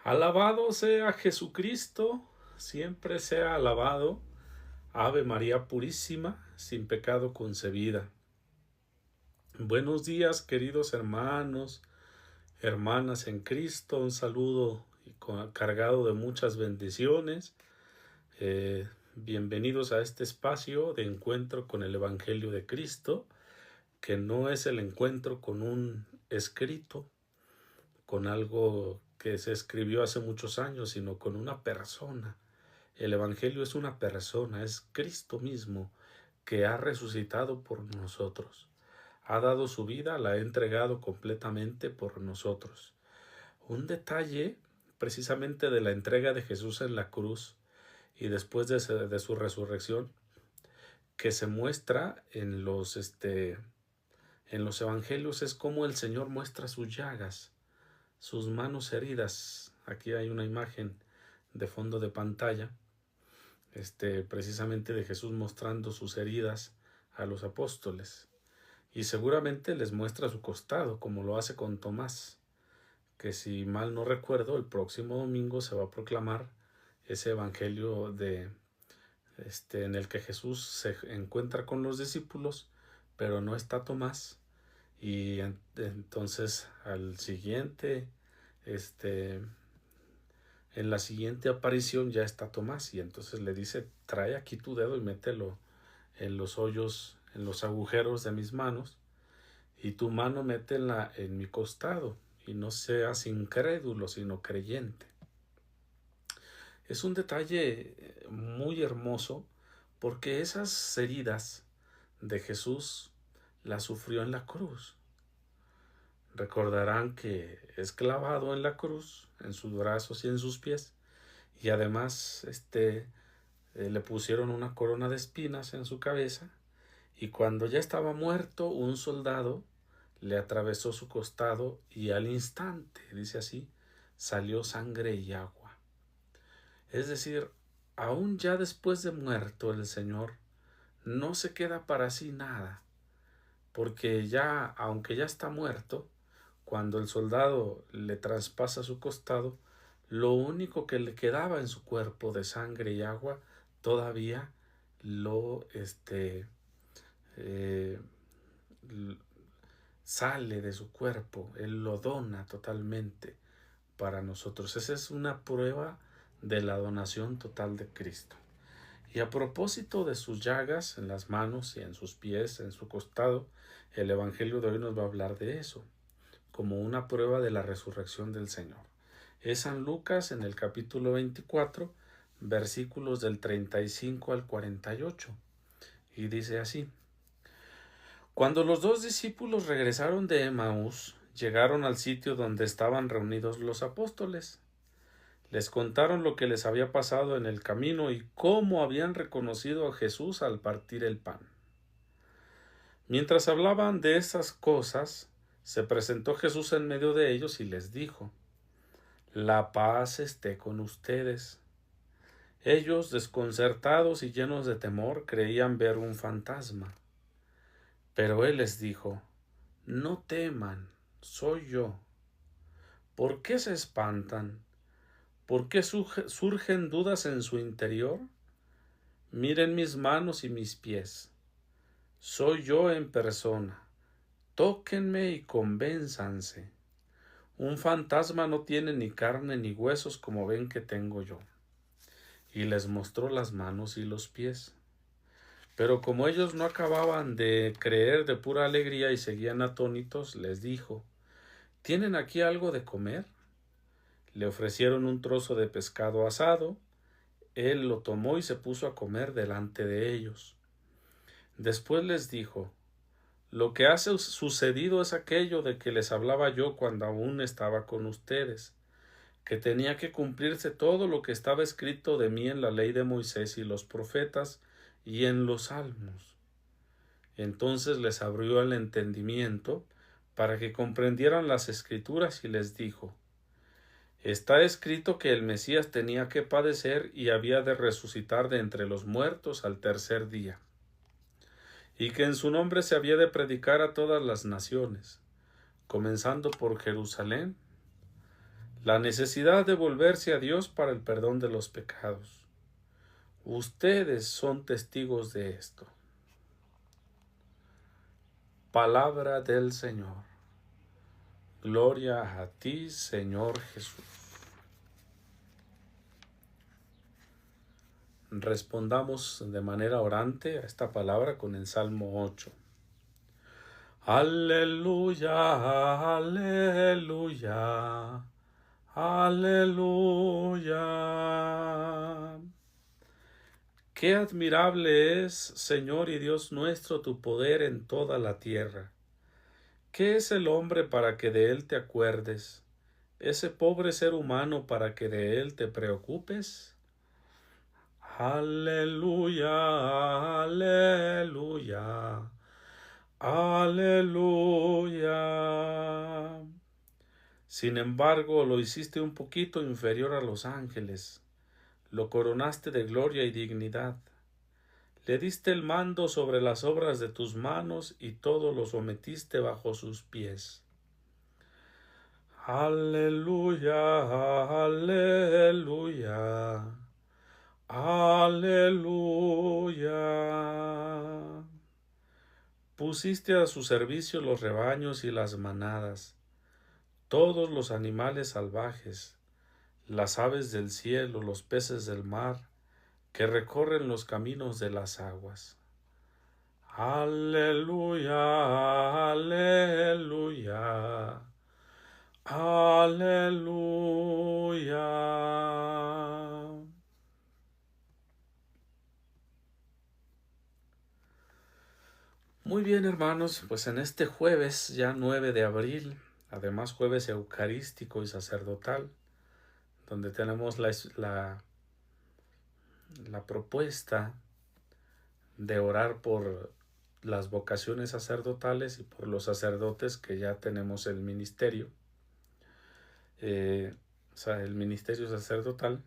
Alabado sea Jesucristo, siempre sea alabado. Ave María Purísima, sin pecado concebida. Buenos días, queridos hermanos, hermanas en Cristo. Un saludo cargado de muchas bendiciones. Bienvenidos a este espacio de encuentro con el Evangelio de Cristo, que no es el encuentro con un escrito, con algo que se escribió hace muchos años, sino con una persona. El Evangelio es una persona, es Cristo mismo que ha resucitado por nosotros. Ha dado su vida, la ha entregado completamente por nosotros. Un detalle precisamente de la entrega de Jesús en la cruz y después de su resurrección, que se muestra en los evangelios, es cómo el Señor muestra sus llagas, sus manos heridas. Aquí hay una imagen de fondo de pantalla, precisamente de Jesús mostrando sus heridas a los apóstoles. Y seguramente les muestra su costado, como lo hace con Tomás, que si mal no recuerdo, el próximo domingo se va a proclamar ese evangelio en el que Jesús se encuentra con los discípulos, pero no está Tomás. Y entonces al siguiente, en la siguiente aparición ya está Tomás, y entonces le dice: trae aquí tu dedo y mételo en los hoyos, en los agujeros de mis manos, y tu mano métela en mi costado, y no seas incrédulo, sino creyente. Es un detalle muy hermoso, porque esas heridas de Jesús las sufrió en la cruz. Recordarán que es clavado en la cruz, en sus brazos y en sus pies, y además le pusieron una corona de espinas en su cabeza, y cuando ya estaba muerto, un soldado le atravesó su costado y al instante, dice así, salió sangre y agua. Es decir, aún ya después de muerto el Señor no se queda para sí nada, porque ya, aunque ya está muerto, cuando el soldado le traspasa su costado, lo único que le quedaba en su cuerpo de sangre y agua todavía lo sale de su cuerpo. Él lo dona totalmente para nosotros. Esa es una prueba de la donación total de Cristo. Y a propósito de sus llagas en las manos y en sus pies, en su costado, el Evangelio de hoy nos va a hablar de eso, como una prueba de la resurrección del Señor. Es San Lucas en el capítulo 24, versículos del 35 al 48. Y dice así: Cuando los dos discípulos regresaron de Emaús, llegaron al sitio donde estaban reunidos los apóstoles. Les contaron lo que les había pasado en el camino y cómo habían reconocido a Jesús al partir el pan. Mientras hablaban de esas cosas, se presentó Jesús en medio de ellos y les dijo: La paz esté con ustedes. Ellos, desconcertados y llenos de temor, creían ver un fantasma. Pero él les dijo: No teman, soy yo. ¿Por qué se espantan? ¿Por qué surgen dudas en su interior? Miren mis manos y mis pies. Soy yo en persona. Tóquenme y convénzanse. Un fantasma no tiene ni carne ni huesos como ven que tengo yo. Y les mostró las manos y los pies. Pero como ellos no acababan de creer de pura alegría y seguían atónitos, les dijo: ¿Tienen aquí algo de comer? Le ofrecieron un trozo de pescado asado. Él lo tomó y se puso a comer delante de ellos. Después les dijo: Lo que ha sucedido es aquello de que les hablaba yo cuando aún estaba con ustedes, que tenía que cumplirse todo lo que estaba escrito de mí en la ley de Moisés y los profetas y en los salmos. Entonces les abrió el entendimiento para que comprendieran las escrituras y les dijo: Está escrito que el Mesías tenía que padecer y había de resucitar de entre los muertos al tercer día, y que en su nombre se había de predicar a todas las naciones, comenzando por Jerusalén. la necesidad de volverse a Dios para el perdón de los pecados. Ustedes son testigos de esto. Palabra del Señor. Gloria a ti, Señor Jesús. Respondamos de manera orante a esta palabra con el Salmo 8. Aleluya, aleluya, aleluya. Qué admirable es, Señor y Dios nuestro, tu poder en toda la tierra. ¿Qué es el hombre para que de él te acuerdes? ¿Ese pobre ser humano para que de él te preocupes? Aleluya, aleluya, aleluya. Sin embargo, lo hiciste un poquito inferior a los ángeles. Lo coronaste de gloria y dignidad. Le diste el mando sobre las obras de tus manos y todo lo sometiste bajo sus pies. Aleluya, aleluya, aleluya. Pusiste a su servicio los rebaños y las manadas, todos los animales salvajes, las aves del cielo, los peces del mar, que recorren los caminos de las aguas. Aleluya, aleluya, aleluya. Muy bien, hermanos, pues en este jueves, ya 9 de abril, además jueves eucarístico y sacerdotal, donde tenemos la propuesta de orar por las vocaciones sacerdotales y por los sacerdotes que ya tenemos el ministerio. El ministerio sacerdotal,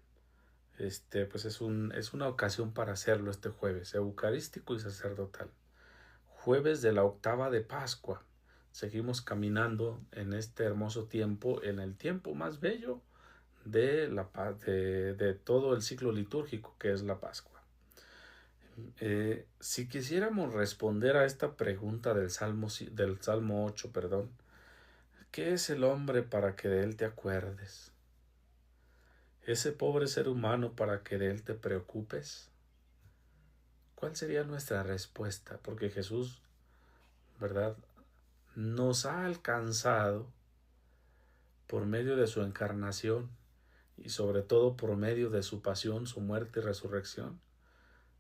pues es una ocasión para hacerlo este jueves, eucarístico y sacerdotal. Jueves de la octava de Pascua. Seguimos caminando en este hermoso tiempo, en el tiempo más bello de todo el ciclo litúrgico que es la Pascua. Si quisiéramos responder a esta pregunta del Salmo 8, ¿qué es el hombre para que de él te acuerdes? ¿Ese pobre ser humano para que de él te preocupes? ¿Cuál sería nuestra respuesta? Porque Jesús, ¿verdad?, nos ha alcanzado por medio de su encarnación y sobre todo por medio de su pasión, su muerte y resurrección.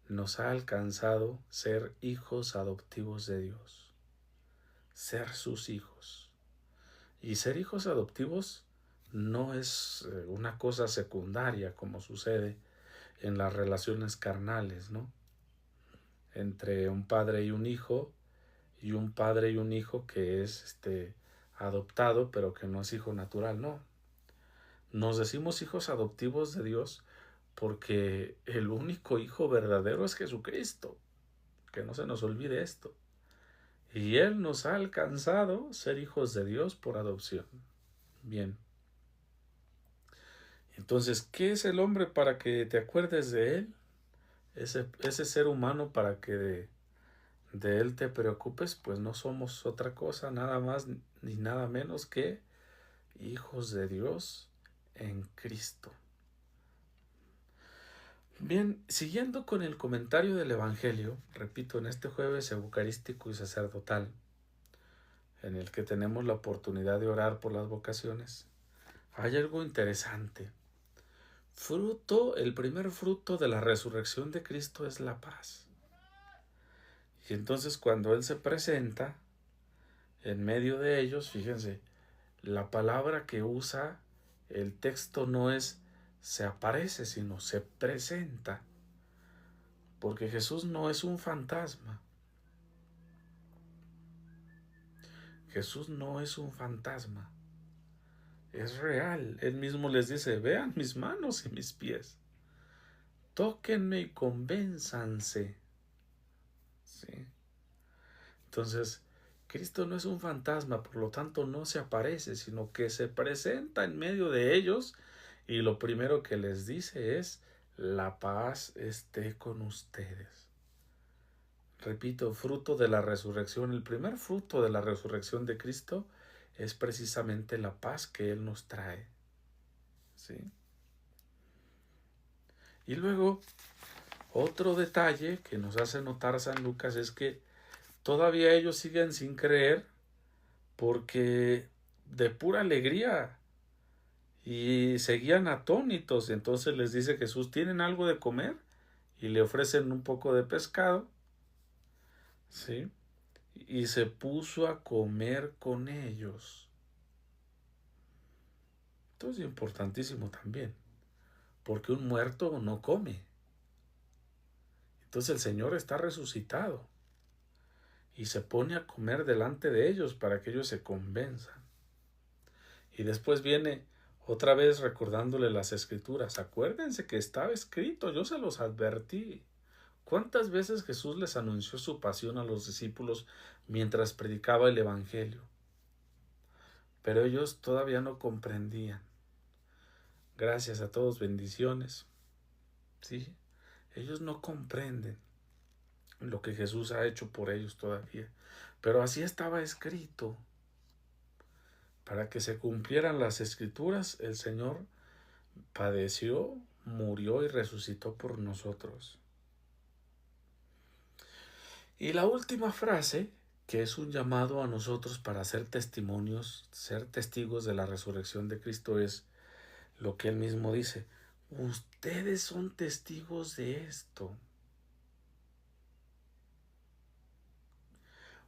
Nos ha alcanzado ser hijos adoptivos de Dios, ser sus hijos. Y ser hijos adoptivos no es una cosa secundaria como sucede en las relaciones carnales, ¿no? Entre un padre y un hijo que es adoptado pero que no es hijo natural, no. Nos decimos hijos adoptivos de Dios porque el único hijo verdadero es Jesucristo. Que no se nos olvide esto. Y Él nos ha alcanzado ser hijos de Dios por adopción. Bien. Entonces, ¿qué es el hombre para que te acuerdes de Él? Ese ser humano para que de Él te preocupes, pues no somos otra cosa, nada más ni nada menos que hijos de Dios en Cristo. Bien, siguiendo con el comentario del Evangelio, repito, en este jueves eucarístico y sacerdotal, en el que tenemos la oportunidad de orar por las vocaciones, hay algo interesante. El primer fruto de la resurrección de Cristo es la paz. Y entonces cuando Él se presenta en medio de ellos, fíjense, la palabra que usa el texto no es se aparece, sino se presenta. Porque Jesús no es un fantasma. Jesús no es un fantasma. Es real. Él mismo les dice, vean mis manos y mis pies. Tóquenme y convénzanse. ¿Sí? Entonces, Cristo no es un fantasma, por lo tanto no se aparece, sino que se presenta en medio de ellos y lo primero que les dice es: la paz esté con ustedes. Repito, fruto de la resurrección, el primer fruto de la resurrección de Cristo es precisamente la paz que Él nos trae. ¿Sí? Y luego, otro detalle que nos hace notar San Lucas es que todavía ellos siguen sin creer, porque de pura alegría y seguían atónitos. Entonces les dice Jesús: ¿tienen algo de comer? Y le ofrecen un poco de pescado, ¿sí? Y se puso a comer con ellos. Esto es importantísimo también, porque un muerto no come. Entonces el Señor está resucitado y se pone a comer delante de ellos para que ellos se convenzan. Y después viene otra vez recordándole las escrituras. Acuérdense que estaba escrito, yo se los advertí. ¿Cuántas veces Jesús les anunció su pasión a los discípulos mientras predicaba el Evangelio? Pero ellos todavía no comprendían. Gracias a todos, bendiciones. ¿Sí? Ellos no comprenden lo que Jesús ha hecho por ellos todavía. Pero así estaba escrito. Para que se cumplieran las escrituras, el Señor padeció, murió y resucitó por nosotros. Y la última frase, que es un llamado a nosotros para ser testimonios, ser testigos de la resurrección de Cristo, es lo que Él mismo dice: ustedes son testigos de esto.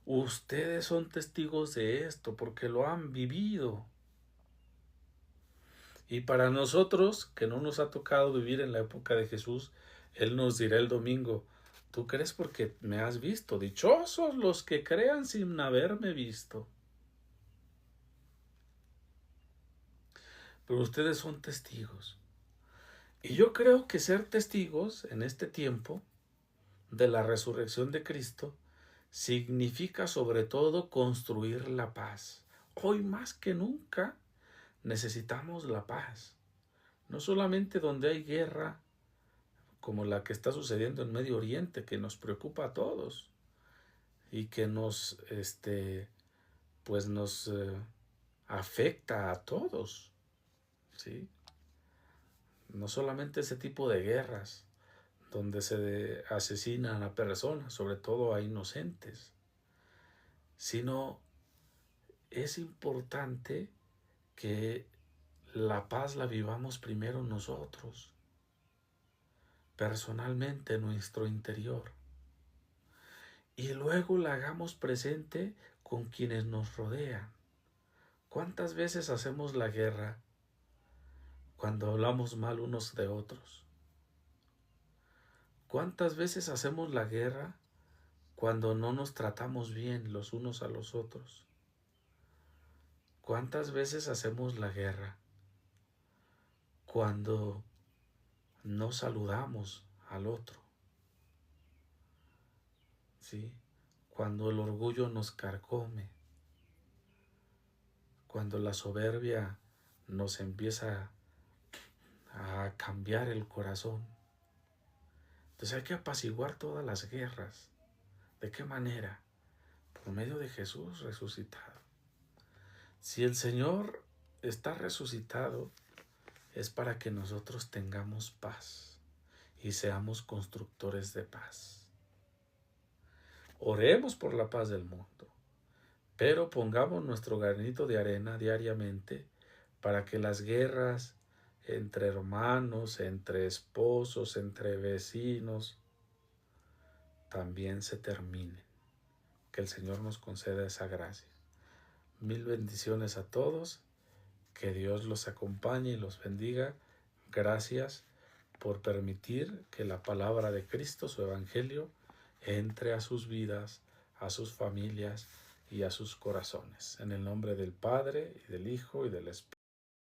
Ustedes son testigos de esto porque lo han vivido. Y para nosotros, que no nos ha tocado vivir en la época de Jesús, Él nos dirá el domingo: tú crees porque me has visto. Dichosos los que crean sin haberme visto. Pero ustedes son testigos. Y yo creo que ser testigos en este tiempo de la resurrección de Cristo significa sobre todo construir la paz. Hoy más que nunca necesitamos la paz. No solamente donde hay guerra, como la que está sucediendo en Medio Oriente, que nos preocupa a todos y que nos afecta a todos, ¿sí? No solamente ese tipo de guerras donde se asesinan a personas, sobre todo a inocentes, sino es importante que la paz la vivamos primero nosotros, personalmente en nuestro interior, y luego la hagamos presente con quienes nos rodean. ¿Cuántas veces hacemos la guerra cuando hablamos mal unos de otros? ¿Cuántas veces hacemos la guerra cuando no nos tratamos bien los unos a los otros? ¿Cuántas veces hacemos la guerra cuando no saludamos al otro? ¿Sí? Cuando el orgullo nos carcome, cuando la soberbia nos empieza a cambiar el corazón. Entonces hay que apaciguar todas las guerras. ¿De qué manera? Por medio de Jesús resucitado. Si el Señor está resucitado, es para que nosotros tengamos paz y seamos constructores de paz. Oremos por la paz del mundo, pero pongamos nuestro granito de arena diariamente para que las guerras entre hermanos, entre esposos, entre vecinos, también se terminen. Que el Señor nos conceda esa gracia. Mil bendiciones a todos. Que Dios los acompañe y los bendiga. Gracias por permitir que la palabra de Cristo, su Evangelio, entre a sus vidas, a sus familias y a sus corazones. En el nombre del Padre, y del Hijo, y del Espíritu.